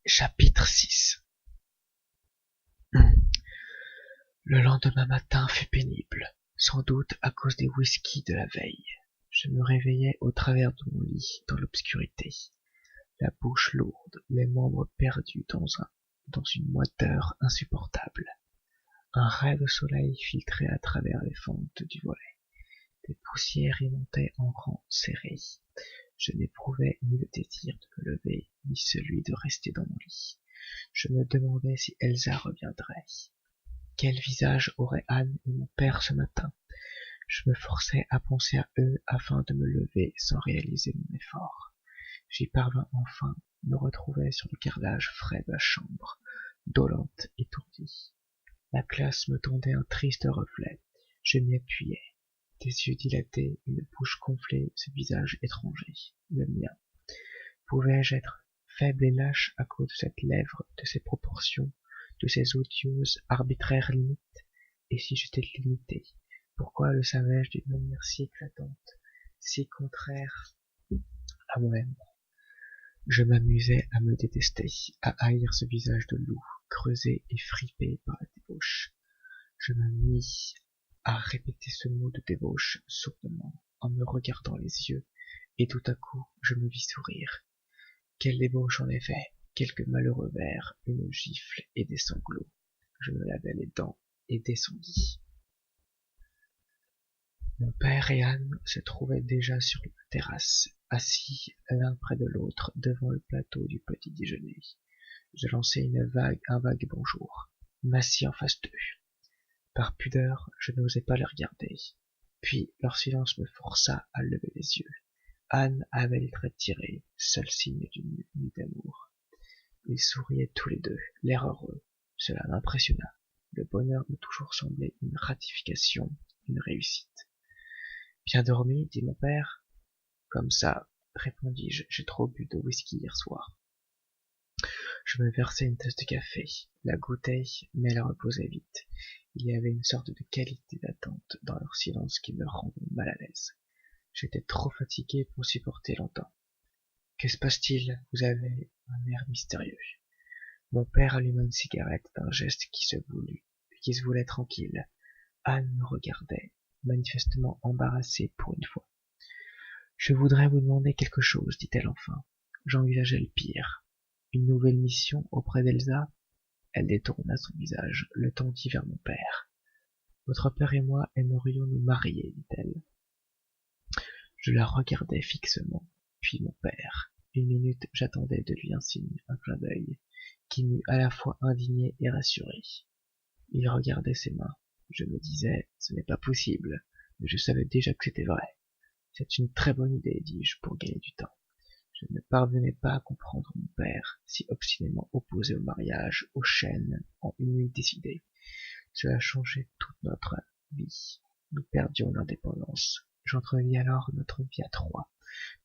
Chapitre 6. Le lendemain matin fut pénible, sans doute à cause des whisky de la veille. Je me réveillai au travers de mon lit, dans l'obscurité, la bouche lourde, les membres perdus dans une moiteur insupportable. Un ray de soleil filtrait à travers les fentes du volet. Des poussières y montaient en rangs serrés. Je n'éprouvais ni le désir de me lever, ni celui de rester dans mon lit. Je me demandais si Elsa reviendrait. Quel visage auraient Anne et mon père ce matin? Je me forçais à penser à eux afin de me lever sans réaliser mon effort. J'y parvins enfin, me retrouvai sur le carrelage frais de la chambre, dolente, étourdie. La glace me tendait un triste reflet. Je m'y appuyai. Des yeux dilatés, une bouche gonflée, ce visage étranger, le mien. Pouvais-je être faible et lâche à cause de cette lèvre, de ses proportions, de ces odieuses, arbitraires limites? Et si j'étais limité, pourquoi le savais-je d'une manière si éclatante, si contraire à moi-même? Je m'amusais à me détester, à haïr ce visage de loup, creusé et fripé par la débauche. Je me mis à répéter ce mot de débauche sourdement, en me regardant les yeux, et tout à coup je me vis sourire. Quelle débauche en effet, quelques malheureux vers, une gifle et des sanglots. Je me lavai les dents et descendis. Mon père et Anne se trouvaient déjà sur la terrasse, assis l'un près de l'autre devant le plateau du petit déjeuner. Je lançai un vague bonjour, m'assis en face d'eux. Par pudeur, je n'osais pas les regarder. Puis leur silence me força à lever les yeux. Anne avait les traits tirés, seul signe d'une nuit d'amour. Ils souriaient tous les deux, l'air heureux. Cela m'impressionna. Le bonheur me toujours semblait une ratification, une réussite. Bien dormi, dit mon père. Comme ça, répondis-je, j'ai trop bu de whisky hier soir. Je me versai une tasse de café, la goûtai, mais la reposai vite. Il y avait une sorte de qualité d'attente dans leur silence qui me rendait mal à l'aise. J'étais trop fatigué pour supporter longtemps. Que se passe-t-il? Vous avez un air mystérieux. Mon père alluma une cigarette d'un geste qui se voulait tranquille. Anne me regardait, manifestement embarrassée pour une fois. Je voudrais vous demander quelque chose, dit-elle enfin. J'envisageais le pire. Une nouvelle mission auprès d'Elsa? Elle détourna son visage, le tendit vers mon père. Votre père et moi aimerions nous marier, dit-elle. Je la regardai fixement, puis mon père. Une minute, j'attendais de lui un signe, un clin d'œil, qui m'eût à la fois indigné et rassuré. Il regardait ses mains. Je me disais, ce n'est pas possible, mais je savais déjà que c'était vrai. C'est une très bonne idée, dis-je, pour gagner du temps. Je ne parvenais pas à comprendre mon père, si obstinément opposé au mariage, aux chaînes, en une nuit décidée. Cela changeait toute notre vie. Nous perdions l'indépendance. J'entrevis alors notre vie à trois,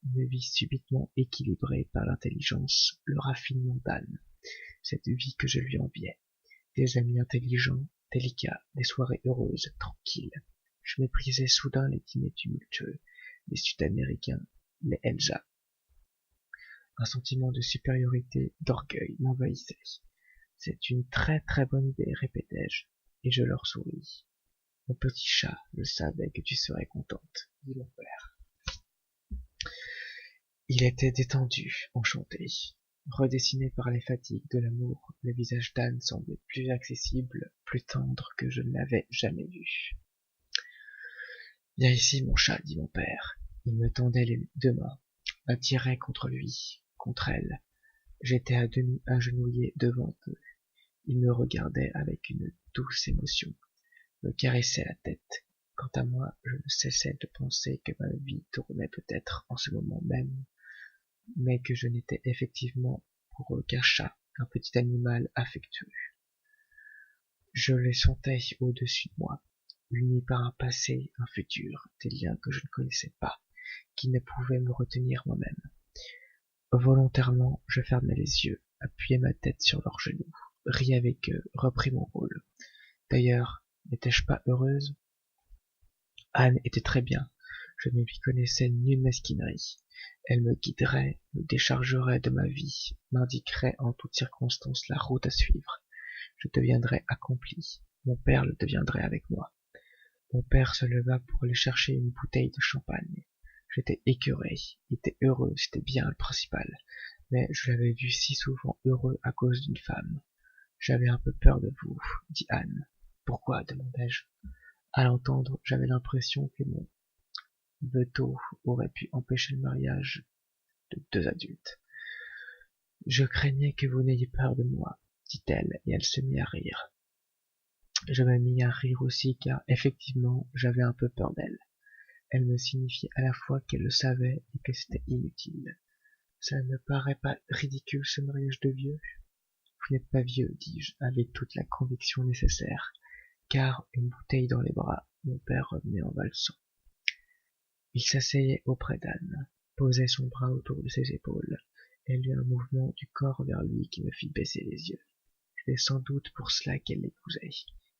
une vie subitement équilibrée par l'intelligence, le raffinement d'Anne, cette vie que je lui enviais. Des amis intelligents, délicats, des soirées heureuses, tranquilles. Je méprisais soudain les dîners tumultueux, les Sud-Américains, les Elsa. Un sentiment de supériorité, d'orgueil m'envahissait. C'est une très très bonne idée, répétai-je, et je leur souris. Mon petit chat, je savais que tu serais contente, dit mon père. Il était détendu, enchanté. Redessiné par les fatigues de l'amour, le visage d'Anne semblait plus accessible, plus tendre que je ne l'avais jamais vu. Viens ici, mon chat, dit mon père. Il me tendait les deux mains, m'attirait contre lui, contre elle. J'étais à demi agenouillé devant eux. Il me regardait avec une douce émotion, me caressait la tête. Quant à moi, je ne cessais de penser que ma vie tournait peut-être en ce moment même, mais que je n'étais effectivement pour eux qu'un chat, un petit animal affectueux. Je les sentais au-dessus de moi, unis par un passé, un futur, des liens que je ne connaissais pas, qui ne pouvaient me retenir moi-même. Volontairement, je fermai les yeux, appuyai ma tête sur leurs genoux, ris avec eux, repris mon rôle. D'ailleurs, n'étais-je pas heureuse? Anne était très bien. Je ne lui connaissais nulle mesquinerie. Elle me guiderait, me déchargerait de ma vie, m'indiquerait en toutes circonstances la route à suivre. Je deviendrais accompli. Mon père le deviendrait avec moi. Mon père se leva pour aller chercher une bouteille de champagne. J'étais écœuré, il était heureux, c'était bien le principal, mais je l'avais vu si souvent heureux à cause d'une femme. J'avais un peu peur de vous, dit Anne. Pourquoi, demandai-je. À l'entendre, j'avais l'impression que mon veto aurait pu empêcher le mariage de deux adultes. Je craignais que vous n'ayez peur de moi, dit-elle, et elle se mit à rire. Je me mis à rire aussi, car effectivement, j'avais un peu peur d'elle. Elle me signifiait à la fois qu'elle le savait et que c'était inutile. Ça ne me paraît pas ridicule, ce mariage de vieux? Vous n'êtes pas vieux, dis-je, avec toute la conviction nécessaire, car, une bouteille dans les bras, mon père revenait en valsant. Il s'asseyait auprès d'Anne, posait son bras autour de ses épaules. Elle eut un mouvement du corps vers lui qui me fit baisser les yeux. C'était sans doute pour cela qu'elle l'épousait,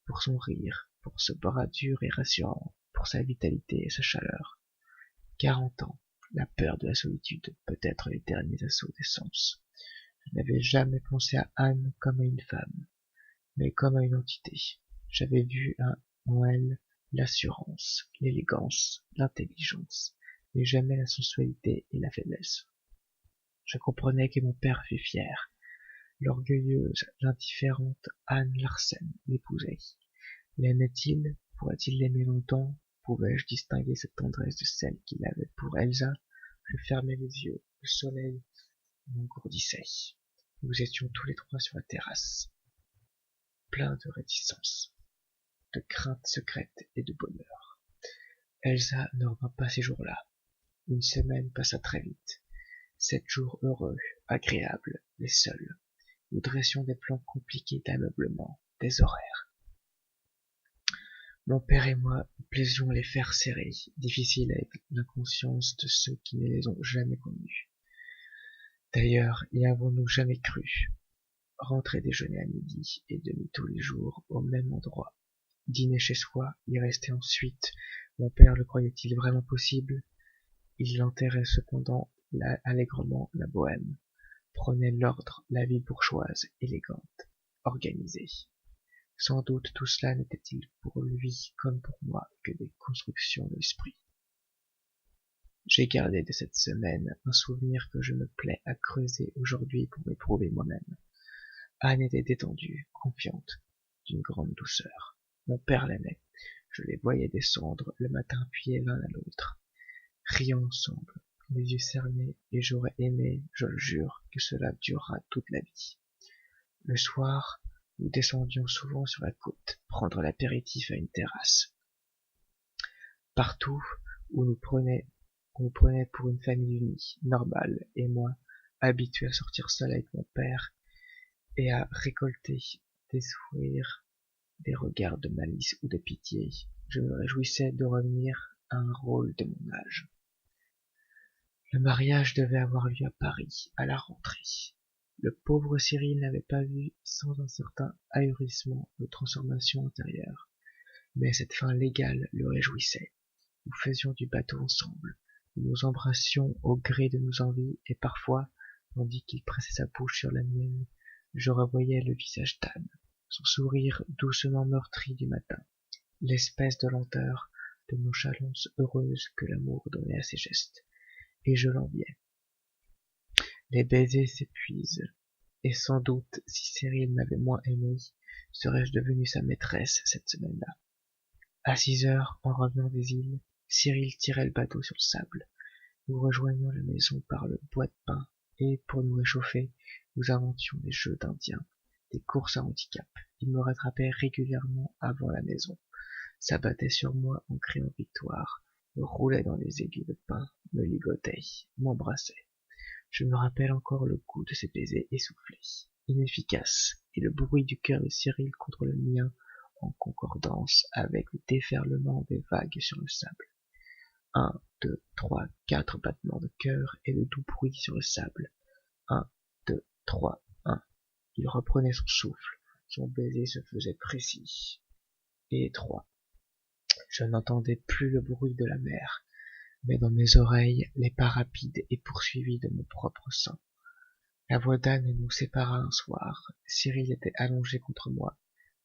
pour son rire, pour ce bras dur et rassurant, pour sa vitalité et sa chaleur. 40 ans, la peur de la solitude, peut-être les derniers assauts des sens. Je n'avais jamais pensé à Anne comme à une femme, mais comme à une entité. J'avais vu en elle l'assurance, l'élégance, l'intelligence, mais jamais la sensualité et la faiblesse. Je comprenais que mon père fût fier. L'orgueilleuse, l'indifférente Anne Larsen l'épousait. L'aimait-il? Pourrait-il l'aimer longtemps? Pouvais-je distinguer cette tendresse de celle qu'il avait pour Elsa? Je fermais les yeux. Le soleil m'engourdissait. Nous étions tous les trois sur la terrasse, pleins de réticence, de crainte secrète et de bonheur. Elsa ne revint pas ces jours-là. Une semaine passa très vite. 7 jours heureux, agréables, mais seuls. Nous dressions des plans compliqués d'ameublement, des horaires. Mon père et moi plaisions les faire serrer, difficiles avec l'inconscience de ceux qui ne les ont jamais connus. D'ailleurs, y avons-nous jamais cru. Rentrer déjeuner à midi et demi tous les jours au même endroit. Dîner chez soi, y rester ensuite. Mon père le croyait-il vraiment possible? Il enterrait cependant allègrement la bohème, prenait l'ordre, la vie bourgeoise, élégante, organisée. Sans doute tout cela n'était-il pour lui comme pour moi que des constructions de l'esprit. J'ai gardé de cette semaine un souvenir que je me plais à creuser aujourd'hui pour m'éprouver moi-même. Anne était détendue, confiante, d'une grande douceur. Mon père l'aimait. Je les voyais descendre le matin appuyés l'un à l'autre, riant ensemble, les yeux cernés, et j'aurais aimé, je le jure, que cela durera toute la vie. Le soir, nous descendions souvent sur la côte, prendre l'apéritif à une terrasse. Partout où on nous prenait pour une famille unie, normale, et moi, habitué à sortir seul avec mon père, et à récolter des sourires, des regards de malice ou de pitié, je me réjouissais de revenir à un rôle de mon âge. Le mariage devait avoir lieu à Paris, à la rentrée. Le pauvre Cyril n'avait pas vu sans un certain ahurissement de transformation intérieure, mais cette fin légale le réjouissait. Nous faisions du bateau ensemble, nous nous embrassions au gré de nos envies, et parfois, tandis qu'il pressait sa bouche sur la mienne, je revoyais le visage d'Anne, son sourire doucement meurtri du matin, l'espèce de lenteur, de nonchalance heureuse que l'amour donnait à ses gestes, et je l'enviais. Les baisers s'épuisent, et sans doute, si Cyril m'avait moins aimé, serais-je devenue sa maîtresse cette semaine-là. À 6 heures, en revenant des îles, Cyril tirait le bateau sur le sable. Nous rejoignions la maison par le bois de pin, et, pour nous réchauffer, nous inventions des jeux d'indiens, des courses à handicap. Il me rattrapait régulièrement avant la maison, s'abattait sur moi en criant victoire, me roulait dans les aiguilles de pin, me ligotait, m'embrassait. Je me rappelle encore le goût de ces baisers essoufflés, inefficaces, et le bruit du cœur de Cyril contre le mien en concordance avec le déferlement des vagues sur le sable. 1, 2, 3, 4 battements de cœur et le doux bruit sur le sable. 1, 2, 3, 1. Il reprenait son souffle, son baiser se faisait précis et étroit. Je n'entendais plus le bruit de la mer. mais dans mes oreilles les pas rapides et poursuivis de mon propre sang. La voix d'Anne nous sépara un soir. Cyril était allongé contre moi.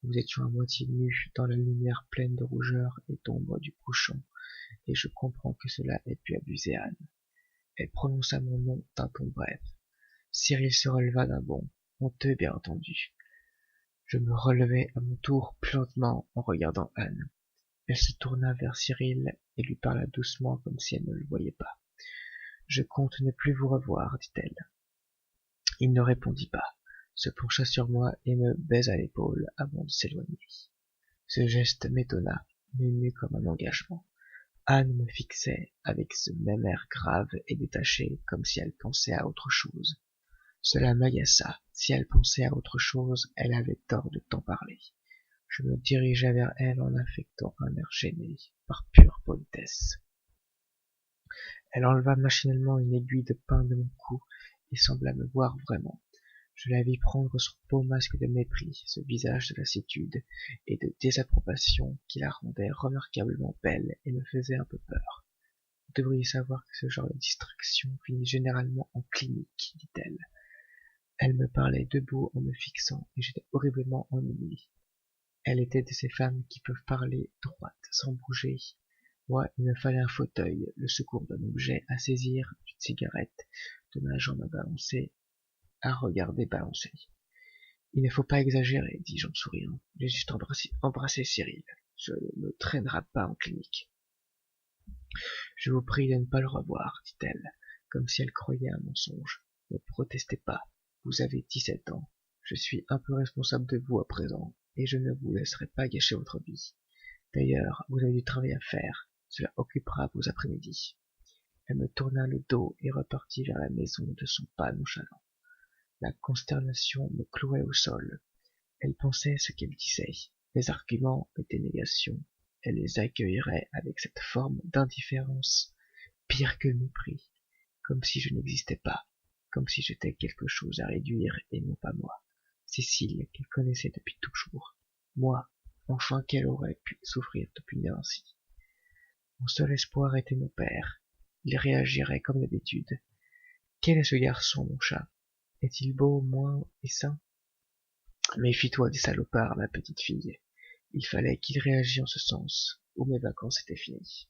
Nous étions à moitié nus dans la lumière pleine de rougeur et d'ombre du couchant, et je comprends que cela ait pu abuser Anne. Elle prononça mon nom d'un ton bref. Cyril se releva d'un bond, honteux bien entendu. Je me relevai à mon tour plus lentement en regardant Anne. Elle se tourna vers Cyril et lui parla doucement comme si elle ne le voyait pas. « Je compte ne plus vous revoir, dit-elle. » Il ne répondit pas, se pencha sur moi et me baisa l'épaule avant de s'éloigner. Ce geste m'étonna, m'émut comme un engagement. Anne me fixait avec ce même air grave et détaché, comme si elle pensait à autre chose. Cela m'agaça. Si elle pensait à autre chose, elle avait tort de t'en parler. Je me dirigeai vers elle en affectant un air gêné, par pure politesse. Elle enleva machinalement une aiguille de pain de mon cou et sembla me voir vraiment. Je la vis prendre son beau masque de mépris, ce visage de lassitude et de désapprobation qui la rendait remarquablement belle et me faisait un peu peur. Vous devriez savoir que ce genre de distraction finit généralement en clinique, dit-elle. Elle me parlait debout en me fixant et j'étais horriblement ennuyé. Elle était de ces femmes qui peuvent parler droite sans bouger. Moi, il me fallait un fauteuil, le secours d'un objet à saisir, une cigarette, de ma jambe à balancer, à regarder balancer. Il ne faut pas exagérer, dis-je en souriant. J'ai juste embrassé Cyril. Je ne me traînerai pas en clinique. Je vous prie de ne pas le revoir, dit-elle, comme si elle croyait un mensonge. Ne protestez pas. Vous avez 17 ans. Je suis un peu responsable de vous à présent, et je ne vous laisserai pas gâcher votre vie. D'ailleurs, vous avez du travail à faire. Cela occupera vos après-midi. Elle me tourna le dos et repartit vers la maison de son pas nonchalant. La consternation me clouait au sol. Elle pensait ce qu'elle disait. Mes arguments, mes dénégations, elle les accueillerait avec cette forme d'indifférence, pire que le mépris, comme si je n'existais pas, comme si j'étais quelque chose à réduire et non pas moi. Cécile, qu'elle connaissait depuis toujours. Moi, enfin qu'elle aurait pu souffrir de punir ainsi. Mon seul espoir était mon père. Il réagirait comme d'habitude. Quel est ce garçon, mon chat? Est-il beau, moins et sain? Méfie-toi des salopards, ma petite fille. Il fallait qu'il réagît en ce sens, ou mes vacances étaient finies.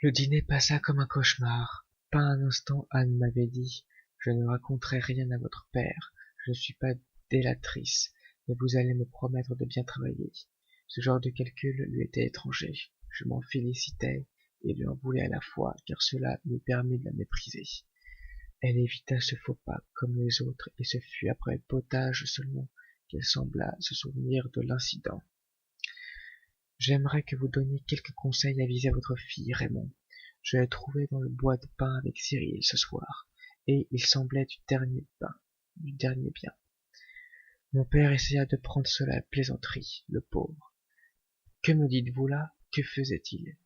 Le dîner passa comme un cauchemar. Pas un instant Anne m'avait dit « Je ne raconterai rien à votre père, je ne suis pas délatrice, mais vous allez me promettre de bien travailler. » Ce genre de calcul lui était étranger. Je m'en félicitais et lui en voulais à la fois, car cela me permit de la mépriser. Elle évita ce faux pas comme les autres, et ce fut après le potage seulement qu'elle sembla se souvenir de l'incident. J'aimerais que vous donniez quelques conseils avisés à votre fille, Raymond. Je l'ai trouvée dans le bois de pin avec Cyril ce soir, et il semblait du dernier bien. Mon père essaya de prendre cela à plaisanterie, le pauvre. Que me dites-vous là? Que faisait-il?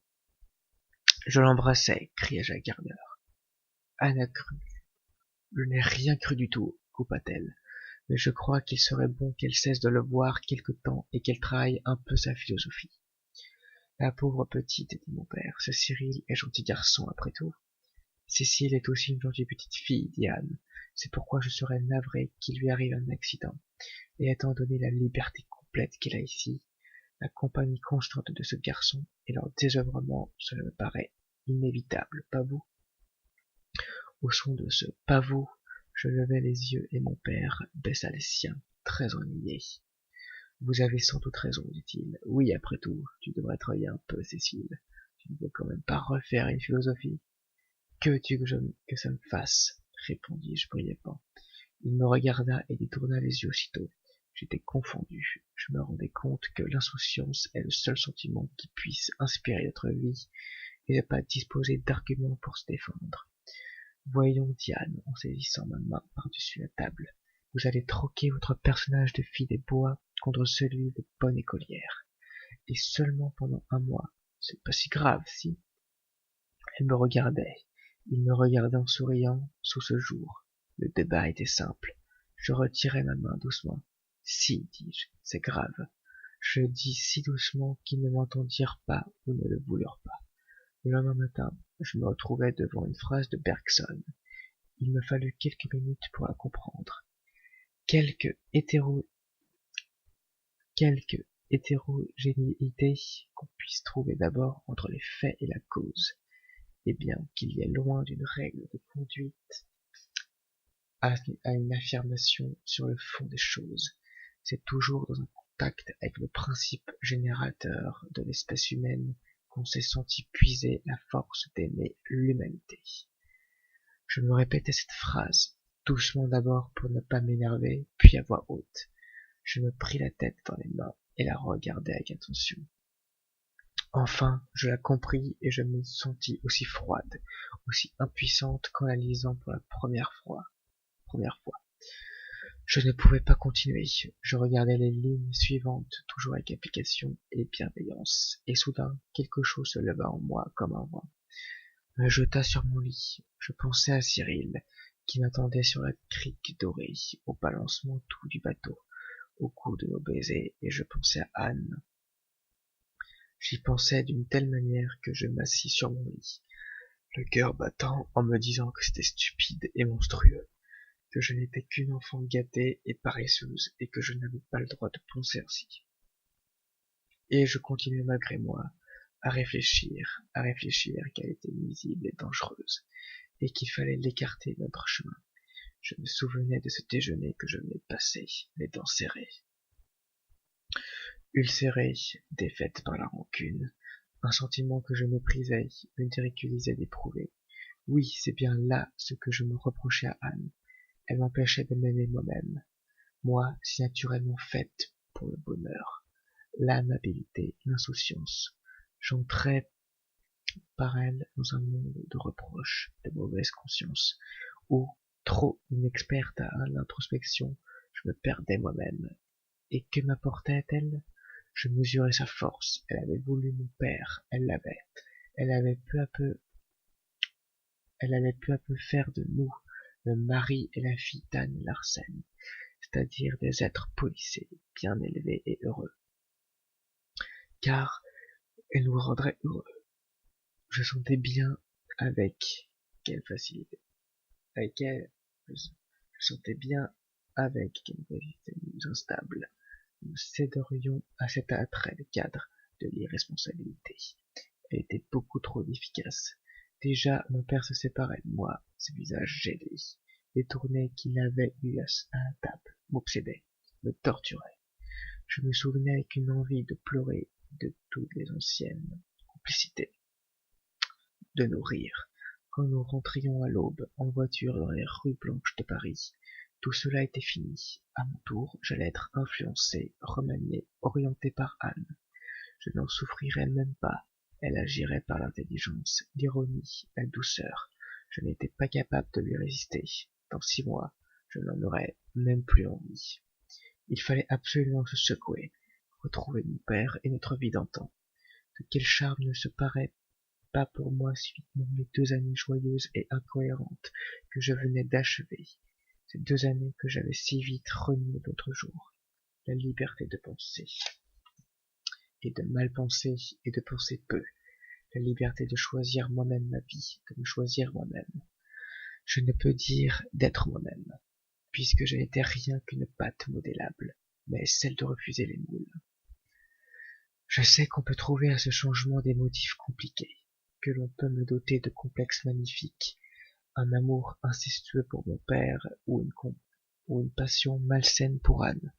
Je l'embrassais, criai-je à Gardner. Anne a cru. Je n'ai rien cru du tout, coupa-t-elle. Mais je crois qu'il serait bon qu'elle cesse de le voir quelque temps et qu'elle travaille un peu sa philosophie. La pauvre petite, dit mon père, ce Cyril est gentil garçon après tout. Cécile est aussi une gentille petite fille, dit Anne. C'est pourquoi je serais navré qu'il lui arrive un accident. Et étant donné la liberté complète qu'elle a ici, la compagnie constante de ce garçon et leur désœuvrement, cela me paraît inévitable, pas vous? Au son de ce « pas vous », je levai les yeux et mon père baissa les siens, très ennuyé. Vous avez sans doute raison, dit-il. Oui, après tout, tu devrais travailler un peu, Cécile. Tu ne veux quand même pas refaire une philosophie. Que veux-tu que ça me fasse? Répondis-je brièvement. Il me regarda et détourna les yeux aussitôt. J'étais confondu. Je me rendais compte que l'insouciance est le seul sentiment qui puisse inspirer notre vie et ne pas disposer d'arguments pour se défendre. Voyons, Diane, en saisissant ma main par-dessus la table. Vous allez troquer votre personnage de fille des bois contre celui de bonne écolière. Et seulement pendant un mois. C'est pas si grave, si? Elle me regardait. Il me regardait en souriant sous ce jour. Le débat était simple. Je retirai ma main doucement. Si, dis-je, c'est grave. Je dis si doucement qu'ils ne m'entendirent pas ou ne le voulurent pas. Le lendemain matin, je me retrouvai devant une phrase de Bergson. Il me fallut quelques minutes pour la comprendre. Quelque hétérogénéité qu'on puisse trouver d'abord entre les faits et la cause, et bien qu'il y ait loin d'une règle de conduite à une affirmation sur le fond des choses, c'est toujours dans un contact avec le principe générateur de l'espèce humaine qu'on s'est senti puiser la force d'aimer l'humanité. Je me répétais cette phrase, doucement d'abord pour ne pas m'énerver, puis à voix haute. Je me pris la tête dans les mains et la regardai avec attention. Enfin, je la compris et je me sentis aussi froide, aussi impuissante qu'en la lisant pour la première fois. Je ne pouvais pas continuer. Je regardais les lignes suivantes, toujours avec application et bienveillance, et soudain, quelque chose se leva en moi comme un vent, me jeta sur mon lit. Je pensais à Cyril, qui m'attendait sur la crique dorée, au balancement tout du bateau, au coup de nos baisers, et je pensais à Anne. J'y pensais d'une telle manière que je m'assis sur mon lit, le cœur battant en me disant que c'était stupide et monstrueux, que je n'étais qu'une enfant gâtée et paresseuse, et que je n'avais pas le droit de penser ainsi. Et je continuais malgré moi à réfléchir qu'elle était nuisible et dangereuse, et qu'il fallait l'écarter de notre chemin. Je me souvenais de ce déjeuner que je venais de passer, les dents serrées. Ulcérée, défaite par la rancune, un sentiment que je méprisais, me ridiculisait d'éprouver. Oui, c'est bien là ce que je me reprochais à Anne. Elle m'empêchait de m'aimer moi-même. Moi, si naturellement faite pour le bonheur, l'amabilité, l'insouciance. J'entrais par elle dans un monde de reproches, de mauvaise conscience, où, trop inexperte à l'introspection, je me perdais moi-même. Et que m'apportait-elle? Je mesurais sa force. Elle avait voulu mon père, elle l'avait. Elle allait peu à peu faire de nous le mari et la fille d'Anne Larsen, c'est-à-dire des êtres policés, bien élevés et heureux. Car elle nous rendrait heureux. Je sentais bien avec quelle facilité, je sentais bien avec quelle facilité nous instables, nous céderions à cet attrait de cadre de l'irresponsabilité. Elle était beaucoup trop efficace. Déjà, mon père se séparait de moi, ce visage gêné, détourné qu'il avait eu à la table, m'obsédait, me torturait. Je me souvenais avec une envie de pleurer de toutes les anciennes complicités, de nos rires, quand nous rentrions à l'aube en voiture dans les rues blanches de Paris. Tout cela était fini. À mon tour, j'allais être influencé, remanié, orienté par Anne. Je n'en souffrirais même pas. Elle agirait par l'intelligence, l'ironie, la douceur. Je n'étais pas capable de lui résister. Dans 6 mois, je n'en aurais même plus envie. Il fallait absolument se secouer, retrouver mon père et notre vie d'antan. De quel charme ne se paraît pas pour moi subitement les 2 années joyeuses et incohérentes que je venais d'achever, ces 2 années que j'avais si vite reniées l'autre jour. La liberté de penser et de mal penser et de penser peu, la liberté de choisir moi-même ma vie, de me choisir moi-même. Je ne peux dire d'être moi-même, puisque je n'étais rien qu'une pâte modélable, mais celle de refuser les moules. Je sais qu'on peut trouver à ce changement des motifs compliqués, que l'on peut me doter de complexes magnifiques, un amour incestueux pour mon père ou une passion malsaine pour Anne.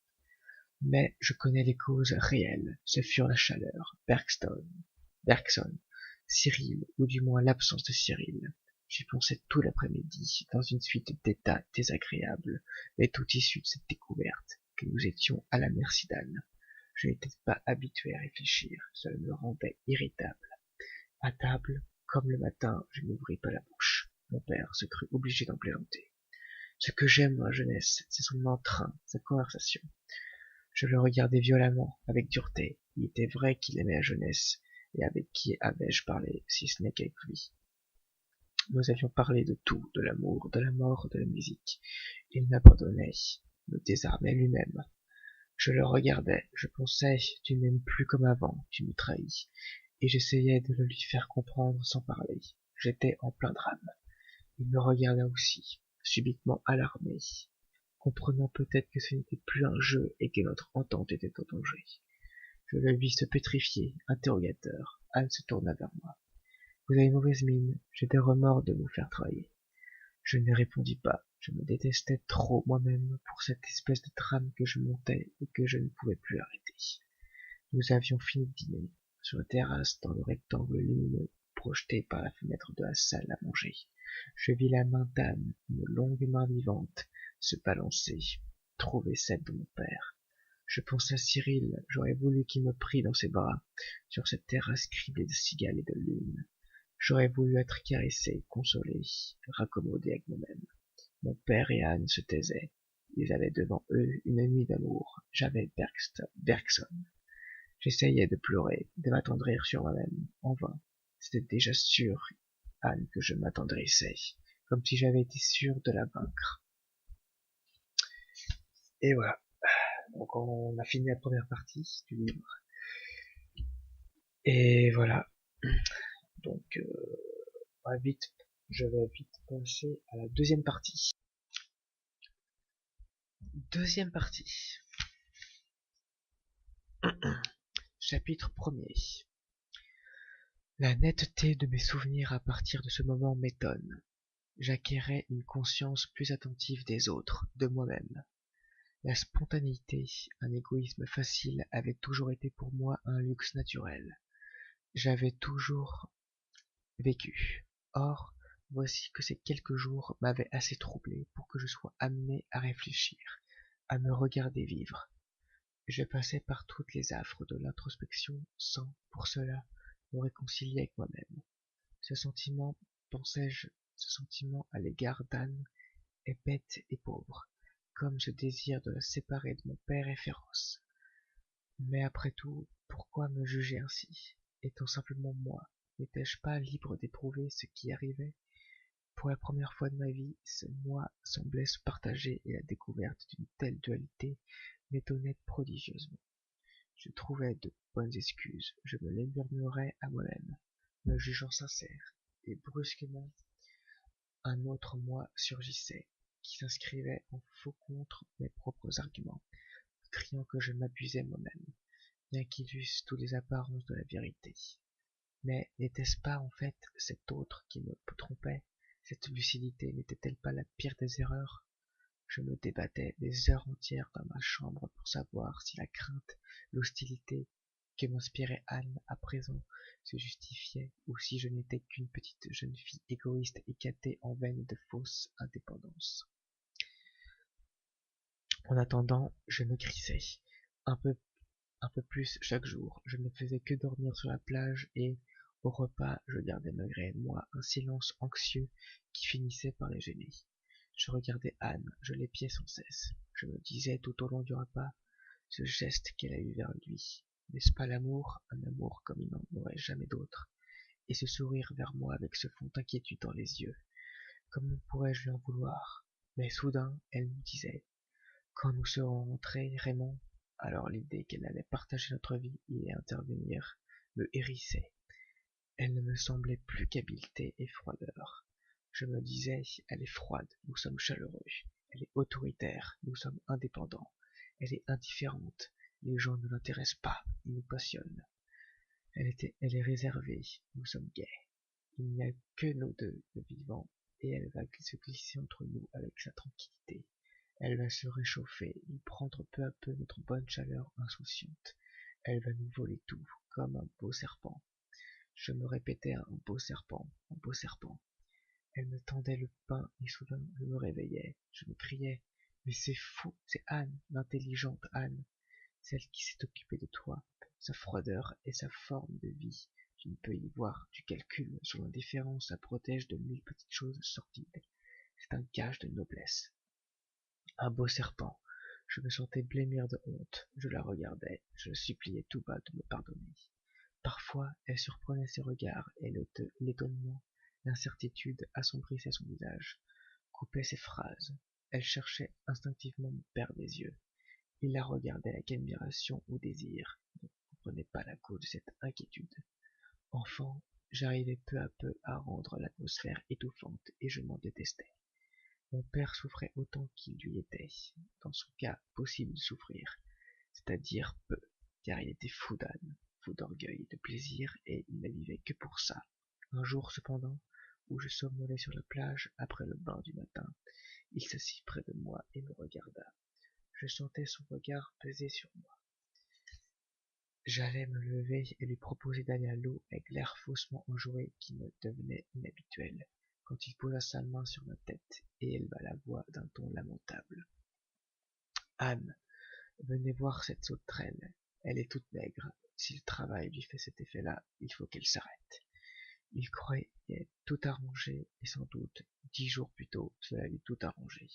Mais je connais les causes réelles, ce furent la chaleur, Bergson, Cyril, ou du moins l'absence de Cyril. J'y pensais tout l'après-midi, dans une suite d'états désagréables, mais tout issu de cette découverte, que nous étions à la merci d'Anne. Je n'étais pas habitué à réfléchir, cela me rendait irritable. À table, comme le matin, je n'ouvris pas la bouche. Mon père se crut obligé d'en plaisanter. Ce que j'aime dans la jeunesse, c'est son entrain, sa conversation. Je le regardais violemment, avec dureté. Il était vrai qu'il aimait la jeunesse, et avec qui avais-je parlé, si ce n'est qu'avec lui? Nous avions parlé de tout, de l'amour, de la mort, de la musique. Il m'abandonnait, me désarmait lui-même. Je le regardais, je pensais, tu m'aimes plus comme avant, tu me trahis, et j'essayais de le lui faire comprendre sans parler. J'étais en plein drame. Il me regarda aussi, subitement alarmé, comprenant peut-être que ce n'était plus un jeu et que notre entente était en danger. Je le vis se pétrifier, interrogateur. Anne se tourna vers moi. Vous avez mauvaise mine, j'ai des remords de vous faire trahir. Je ne répondis pas. Je me détestais trop moi-même pour cette espèce de trame que je montais et que je ne pouvais plus arrêter. Nous avions fini de dîner, sur la terrasse, dans le rectangle lumineux projeté par la fenêtre de la salle à manger. Je vis la main d'Anne, une longue main vivante, se balancer, trouver celle de mon père. Je pensais à Cyril, j'aurais voulu qu'il me prît dans ses bras, sur cette terrasse criblée de cigales et de lune. J'aurais voulu être caressé, consolé, raccommodé avec moi-même. Mon père et Anne se taisaient. Ils avaient devant eux une nuit d'amour. J'avais Bergson. J'essayais de pleurer, de m'attendrir sur moi-même. En vain. C'était déjà sûr, Anne, que je m'attendrissais, comme si j'avais été sûr de la vaincre. Et voilà. Donc on a fini la première partie du livre. Et voilà. Donc je vais vite passer à la deuxième partie. Deuxième partie. Chapitre 1er. La netteté de mes souvenirs à partir de ce moment m'étonne. J'acquérais une conscience plus attentive des autres, de moi-même. La spontanéité, un égoïsme facile, avait toujours été pour moi un luxe naturel. J'avais toujours vécu. Or, voici que ces quelques jours m'avaient assez troublé pour que je sois amené à réfléchir, à me regarder vivre. Je passais par toutes les affres de l'introspection sans, pour cela, me réconcilier avec moi-même. Ce sentiment, pensais-je, ce sentiment à l'égard d'Anne est bête et pauvre, comme ce désir de la séparer de mon père est féroce. Mais après tout, pourquoi me juger ainsi? Étant simplement moi, n'étais-je pas libre d'éprouver ce qui arrivait? Pour la première fois de ma vie, ce moi semblait se partager et la découverte d'une telle dualité m'étonnait prodigieusement. Je trouvais de bonnes excuses, je me les murmurais à moi-même, me jugeant sincère, et brusquement, un autre moi surgissait, qui s'inscrivait en faux contre mes propres arguments, criant que je m'abusais moi-même, bien qu'ils eussent toutes les apparences de la vérité. Mais n'était-ce pas en fait cet autre qui me trompait? Cette lucidité n'était-elle pas la pire des erreurs? Je me débattais des heures entières dans ma chambre pour savoir si la crainte, l'hostilité que m'inspirait Anne à présent se justifiait, ou si je n'étais qu'une petite jeune fille égoïste et catée en veine de fausse indépendance. En attendant, je me grisais un peu plus chaque jour. Je ne faisais que dormir sur la plage et, au repas, je gardais malgré moi un silence anxieux qui finissait par les gêner. Je regardais Anne, je l'épiais sans cesse. Je me disais tout au long du repas, ce geste qu'elle a eu vers lui, n'est-ce pas l'amour, un amour comme il n'en aurait jamais d'autre, et ce sourire vers moi avec ce fond d'inquiétude dans les yeux. Comment pourrais-je lui en vouloir? Mais soudain, elle me disait, quand nous serons rentrés, Raymond, alors l'idée qu'elle allait partager notre vie et intervenir me hérissait. Elle ne me semblait plus qu'habileté et froideur. Je me disais, elle est froide, nous sommes chaleureux. Elle est autoritaire, nous sommes indépendants. Elle est indifférente, les gens ne l'intéressent pas, ils nous passionnent. Elle est réservée, nous sommes gais. Il n'y a que nous deux de vivants, et elle va se glisser entre nous avec sa tranquillité. Elle va se réchauffer, nous prendre peu à peu notre bonne chaleur insouciante. Elle va nous voler tout, comme un beau serpent. Je me répétais un beau serpent, un beau serpent. Elle me tendait le pain et soudain je me réveillais. Je me criais, mais c'est fou, c'est Anne, l'intelligente Anne, celle qui s'est occupée de toi. Sa froideur et sa forme de vie, tu ne peux y voir du calcul. Son indifférence la protège de mille petites choses sordides. C'est un gage de noblesse. Un beau serpent. Je me sentais blêmir de honte. Je la regardais. Je le suppliais tout bas de me pardonner. Parfois, elle surprenait ses regards, et l'étonnement, l'incertitude assombrissaient son visage, coupaient ses phrases. Elle cherchait instinctivement mon père des yeux. Il la regardait avec admiration ou désir. Il ne comprenait pas la cause de cette inquiétude. Enfant, j'arrivais peu à peu à rendre l'atmosphère étouffante et je m'en détestais. Mon père souffrait autant qu'il lui était, dans son cas, possible de souffrir, c'est-à-dire peu, car il était fou d'âne, fou d'orgueil, de plaisir, et il ne vivait que pour ça. Un jour cependant, où je somnolais sur la plage après le bain du matin, il s'assit près de moi et me regarda. Je sentais son regard peser sur moi. J'allais me lever et lui proposer d'aller à l'eau avec l'air faussement enjoué qui me devenait inhabituel, quand il posa sa main sur ma tête et éleva la voix d'un ton lamentable. Anne, venez voir cette sauterelle. Elle est toute maigre. Si le travail lui fait cet effet-là, il faut qu'elle s'arrête. Il croyait tout arrangé, et sans doute, 10 jours plus tôt, cela lui tout arrangé.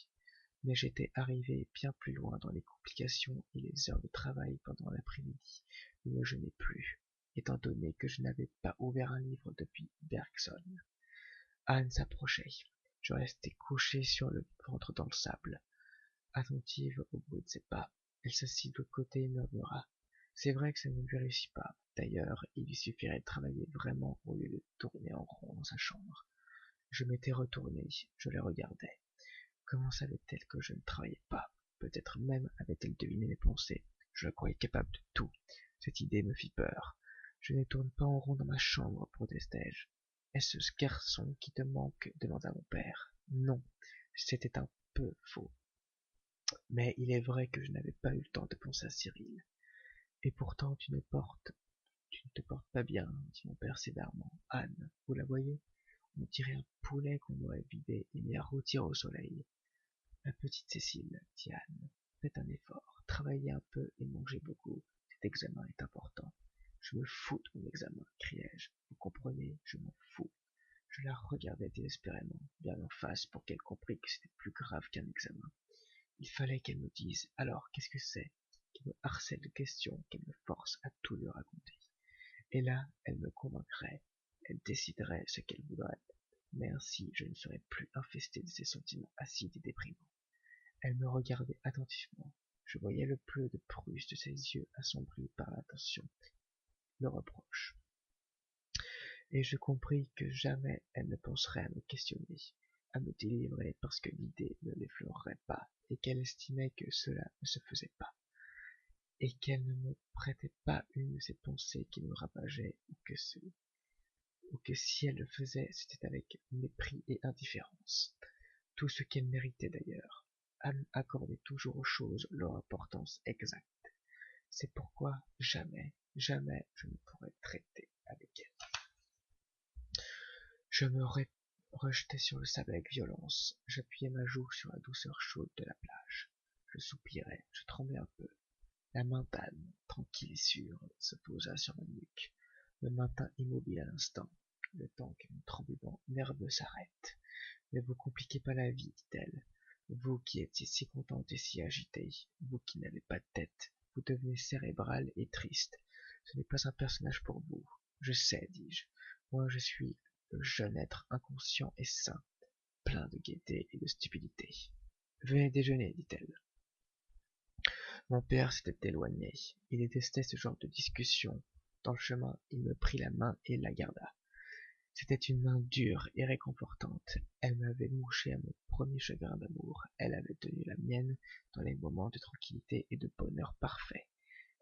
Mais j'étais arrivé bien plus loin dans les complications et les heures de travail pendant l'après-midi ne me gênaient plus, étant donné que je n'avais pas ouvert un livre depuis Bergson. Anne s'approchait. Je restais couché sur le ventre dans le sable, attentive au bruit de ses pas. Elle s'assit de l'autre côté et murmura. C'est vrai que ça ne lui réussit pas. D'ailleurs, il lui suffirait de travailler vraiment au lieu de tourner en rond dans sa chambre. Je m'étais retourné, je les regardais. Comment savait-elle que je ne travaillais pas? Peut-être même avait-elle deviné mes pensées. Je la croyais capable de tout. Cette idée me fit peur. Je ne tourne pas en rond dans ma chambre, protestai-je. Est-ce ce garçon qui te manque? Demanda mon père. Non, c'était un peu faux. Mais il est vrai que je n'avais pas eu le temps de penser à Cyril. Et pourtant tu ne te portes pas bien, dit mon père sévèrement. Anne, vous la voyez? On dirait un poulet qu'on aurait vidé et mis à rôtir au soleil. Ma petite Cécile, dit Anne, faites un effort, travaillez un peu et mangez beaucoup. Cet examen est important. Je me fous de mon examen, criai-je. Vous comprenez, je m'en fous. Je la regardais désespérément, bien en face, pour qu'elle comprît que c'était plus grave qu'un examen. Il fallait qu'elle me dise, alors qu'est-ce que c'est? Qu'elle me harcèle de questions, qu'elle me force à tout lui raconter. Et là, elle me convaincrait, elle déciderait ce qu'elle voudrait, mais ainsi je ne serais plus infesté de ces sentiments acides et déprimants. Elle me regardait attentivement. Je voyais le bleu de Prusse de ses yeux assombris par l'attention, le reproche. Et je compris que jamais elle ne penserait à me questionner, à me délivrer parce que l'idée ne l'effleurerait pas, et qu'elle estimait que cela ne se faisait pas, et qu'elle ne me prêtait pas une de ces pensées qui me ravageaient, ou que si elle le faisait, c'était avec mépris et indifférence. Tout ce qu'elle méritait d'ailleurs. Anne accordait toujours aux choses leur importance exacte. C'est pourquoi jamais, jamais je ne pourrais traiter avec elle. Je me rejetai sur le sable avec violence. J'appuyai ma joue sur la douceur chaude de la plage. Je soupirai, je tremblai un peu. La main d'Anne, tranquille et sûre, se posa sur ma nuque, me maintint immobile à l'instant, le temps que mon tremblement nerveux s'arrête. Ne vous compliquez pas la vie, dit-elle. Vous qui étiez si contente et si agitée, vous qui n'avez pas de tête, vous devenez cérébrale et triste. Ce n'est pas un personnage pour vous. Je sais, dis-je. Moi, je suis le jeune être inconscient et sain, plein de gaieté et de stupidité. Venez déjeuner, dit-elle. Mon père s'était éloigné. Il détestait ce genre de discussion. Dans le chemin, il me prit la main et la garda. C'était une main dure et réconfortante. Elle m'avait mouché à mon premier chagrin d'amour. Elle avait tenu la mienne dans les moments de tranquillité et de bonheur parfait.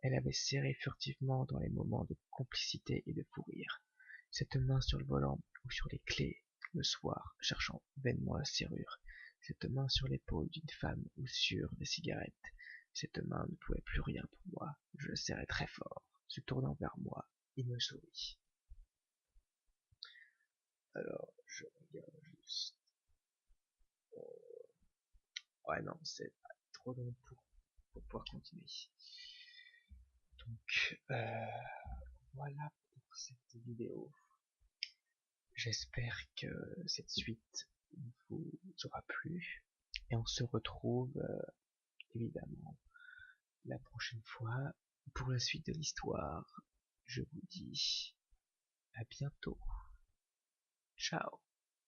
Elle avait serré furtivement dans les moments de complicité et de fou rire. Cette main sur le volant ou sur les clés, le soir, cherchant vainement la serrure. Cette main sur l'épaule d'une femme ou sur des cigarettes. Cette main ne pouvait plus rien pour moi. Je le serrai très fort. Se tournant vers moi, il me sourit. Alors, je regarde juste. Ouais, non, c'est trop long pour pouvoir continuer. Donc, voilà pour cette vidéo. J'espère que cette suite vous aura plu. Et on se retrouve, évidemment, la prochaine fois pour la suite de l'histoire. Je vous dis à bientôt. Ciao.